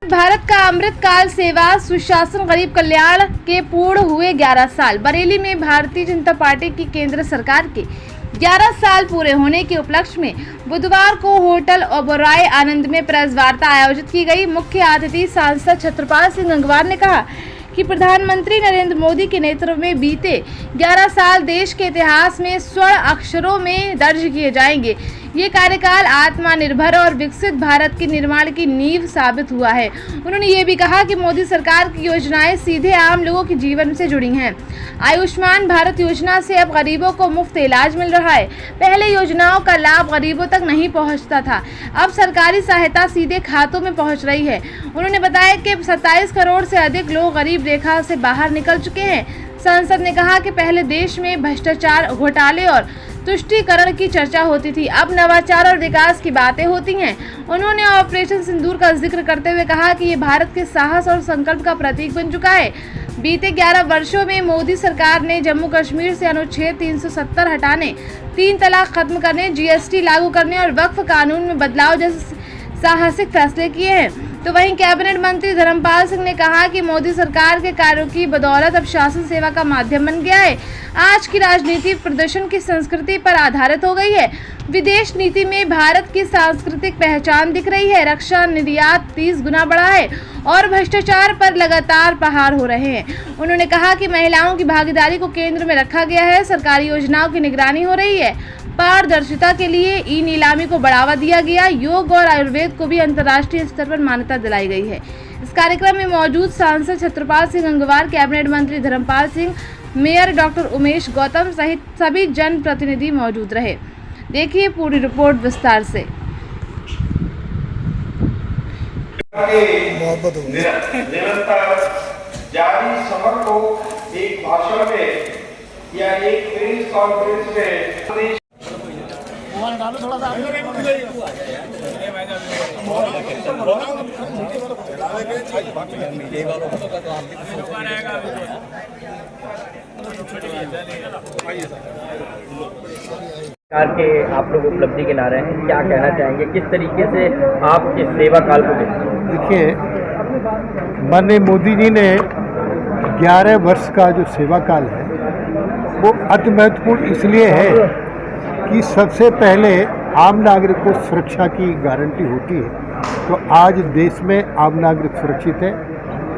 भारत का अमृत काल सेवा सुशासन गरीब कल्याण के पूर्ण हुए 11 साल। बरेली में भारतीय जनता पार्टी की केंद्र सरकार के 11 साल पूरे होने के उपलक्ष्य में बुधवार को होटल ओबेरॉय आनंद में प्रेस वार्ता आयोजित की गई। मुख्य अतिथि सांसद छत्रपाल सिंह गंगवार ने कहा कि प्रधानमंत्री नरेंद्र मोदी के नेतृत्व में बीते 11 साल देश के इतिहास में स्वर्ण अक्षरों में दर्ज किए जाएंगे। ये कार्यकाल आत्मनिर्भर और विकसित भारत के निर्माण की नींव साबित हुआ है। उन्होंने ये भी कहा कि मोदी सरकार की योजनाएं सीधे आम लोगों के जीवन से जुड़ी हैं। आयुष्मान भारत योजना से अब गरीबों को मुफ्त इलाज मिल रहा है। पहले योजनाओं का लाभ गरीबों तक नहीं पहुंचता था, अब सरकारी सहायता सीधे खातों में पहुंच रही है। उन्होंने बताया कि 27 करोड़ से अधिक लोग गरीब रेखा से बाहर निकल चुके हैं। सांसद ने कहा कि पहले देश में भ्रष्टाचार, घोटाले और तुष्टीकरण की चर्चा होती थी, अब नवाचार और विकास की बातें होती हैं। उन्होंने ऑपरेशन सिंदूर का जिक्र करते हुए कहा कि ये भारत के साहस और संकल्प का प्रतीक बन चुका है। बीते 11 वर्षों में मोदी सरकार ने जम्मू कश्मीर से अनुच्छेद 370 हटाने, 3 तलाक खत्म करने, जीएसटी लागू करने और वक्फ कानून में बदलाव जैसे साहसिक फैसले किए हैं। तो वहीं कैबिनेट मंत्री धर्मपाल सिंह ने कहा कि मोदी सरकार के कार्यों की बदौलत अब शासन सेवा का माध्यम बन गया है। आज की राजनीति प्रदर्शन की संस्कृति पर आधारित हो गई है। विदेश नीति में भारत की सांस्कृतिक पहचान दिख रही है। रक्षा निर्यात 30 गुना बढ़ा है और भ्रष्टाचार पर लगातार प्रहार हो रहे हैं। उन्होंने कहा कि महिलाओं की भागीदारी को केंद्र में रखा गया है। सरकारी योजनाओं की निगरानी हो रही है। पारदर्शिता के लिए ई नीलामी को बढ़ावा दिया गया। योग और आयुर्वेद को भी अंतर्राष्ट्रीय स्तर पर मान्यता दिलाई गई है। इस कार्यक्रम में मौजूद सांसद छत्रपाल सिंह गंगवार, कैबिनेट मंत्री धर्मपाल सिंह, मेयर डॉक्टर उमेश गौतम सहित सभी जन प्रतिनिधि मौजूद रहे। देखिए पूरी रिपोर्ट विस्तार से। निरंतर जारी सफर को एक भाषण में या एक प्रेस कॉन्फ्रेंस में थोड़ा सा सरकार के आप लोग उपलब्धि गिना रहे हैं, क्या कहना चाहेंगे, किस तरीके से आप इस सेवा काल को देखते हैं? देखिए, माननीय मोदी जी ने 11 वर्ष का जो सेवा काल है वो अति महत्वपूर्ण इसलिए है कि सबसे पहले आम नागरिक को सुरक्षा की गारंटी होती है। तो आज देश में आम नागरिक सुरक्षित है।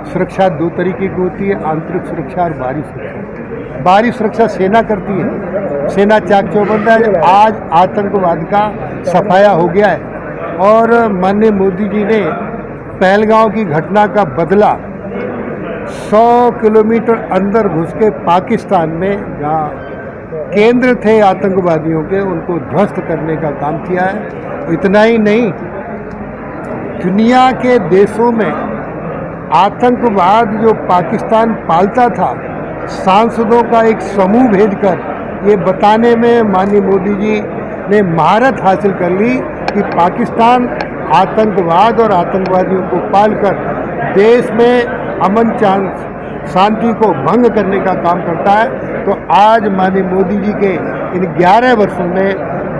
सुरक्षा 2 तरीके की होती है, आंतरिक सुरक्षा और बाहरी सुरक्षा। बाहरी सुरक्षा सेना करती है, सेना चाक चौबंद है। आज आतंकवाद का सफाया हो गया है और माननीय मोदी जी ने पहलगांव की घटना का बदला 100 किलोमीटर अंदर घुस के पाकिस्तान में जहाँ केंद्र थे आतंकवादियों के, उनको ध्वस्त करने का काम किया है। इतना ही नहीं, दुनिया के देशों में आतंकवाद जो पाकिस्तान पालता था, सांसदों का एक समूह भेजकर ये बताने में माननीय मोदी जी ने महारत हासिल कर ली कि पाकिस्तान आतंकवाद और आतंकवादियों को पालकर देश में अमन शांति को भंग करने का काम करता है। तो आज माननीय मोदी जी के इन 11 वर्षों में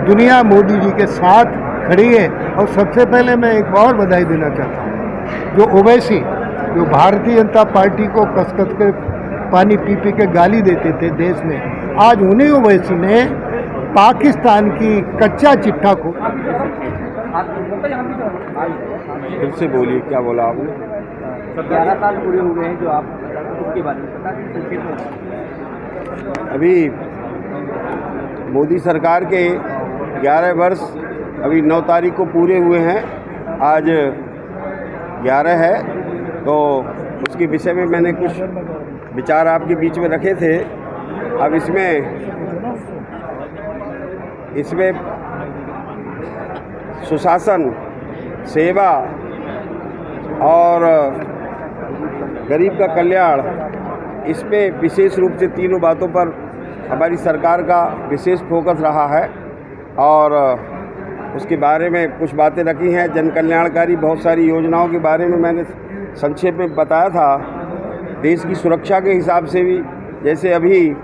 दुनिया मोदी जी के साथ खड़ी है। और सबसे पहले मैं एक और बधाई देना चाहता हूँ, जो ओवैसी, जो भारतीय जनता पार्टी को कस-कस के पानी पी के गाली देते थे देश में, आज उन्हीं ओवैसी ने पाकिस्तान की कच्चा चिट्ठा को। फिर से बोलिए, क्या बोला आपने? 11 साल पूरे हो गए हैं, जो आप उसके बारे में बता दीजिए। अभी मोदी सरकार के 11 वर्ष अभी 9 तारीख को पूरे हुए हैं। आज 11 है, तो उसके विषय में मैंने कुछ विचार आपके बीच में रखे थे। अब इसमें सुशासन, सेवा और गरीब का कल्याण, इस पे विशेष रूप से तीनों बातों पर हमारी सरकार का विशेष फोकस रहा है और उसके बारे में कुछ बातें रखी हैं। जन कल्याणकारी बहुत सारी योजनाओं के बारे में मैंने संक्षेप में बताया था। देश की सुरक्षा के हिसाब से भी, जैसे अभी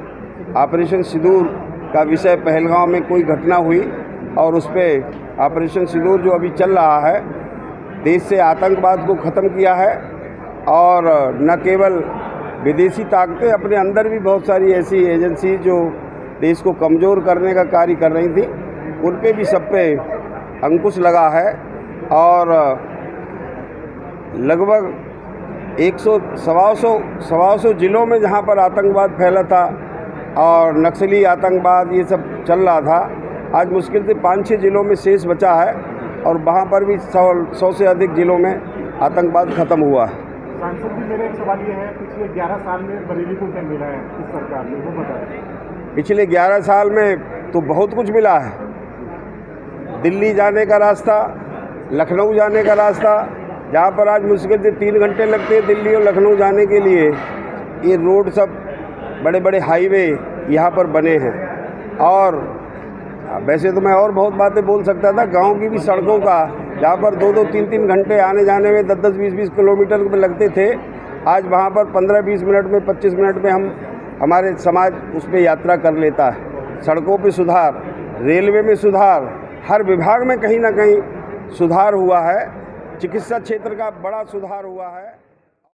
ऑपरेशन सिंदूर का विषय, पहलगांव में कोई घटना हुई और उस पर ऑपरेशन सिंदूर जो अभी चल रहा है, देश से आतंकवाद को ख़त्म किया है और न केवल विदेशी ताकतें, अपने अंदर भी बहुत सारी ऐसी एजेंसी जो देश को कमज़ोर करने का कार्य कर रही थी, उन पे भी सब पे अंकुश लगा है। और लगभग 100-125 जिलों में जहाँ पर आतंकवाद फैला था और नक्सली आतंकवाद ये सब चल रहा था, आज मुश्किल से 5-6 जिलों में शेष बचा है और वहाँ पर भी 100 से अधिक जिलों में आतंकवाद ख़त्म हुआ है। सांसद जी, मेरा एक सवाल ये है, पिछले 11 साल में बरेली को क्या मिला है इस सरकार ने, वो बताएं। पिछले 11 साल में तो बहुत कुछ मिला है। दिल्ली जाने का रास्ता, लखनऊ जाने का रास्ता, जहाँ पर आज मुश्किल से 3 घंटे लगते हैं दिल्ली और लखनऊ जाने के लिए, ये रोड सब बड़े बड़े हाईवे यहाँ पर बने हैं। और वैसे तो मैं और बहुत बातें बोल सकता था, गांव की भी सड़कों का, जहाँ पर 2-2, 3-3 घंटे आने जाने में 10-10, 20-20 किलोमीटर में लगते थे, आज वहाँ पर 15-20 मिनट में, 25 मिनट में हमारे समाज उस पर यात्रा कर लेता है। सड़कों पे सुधार, रेलवे में सुधार, हर विभाग में कहीं ना कहीं सुधार हुआ है। चिकित्सा क्षेत्र का बड़ा सुधार हुआ है।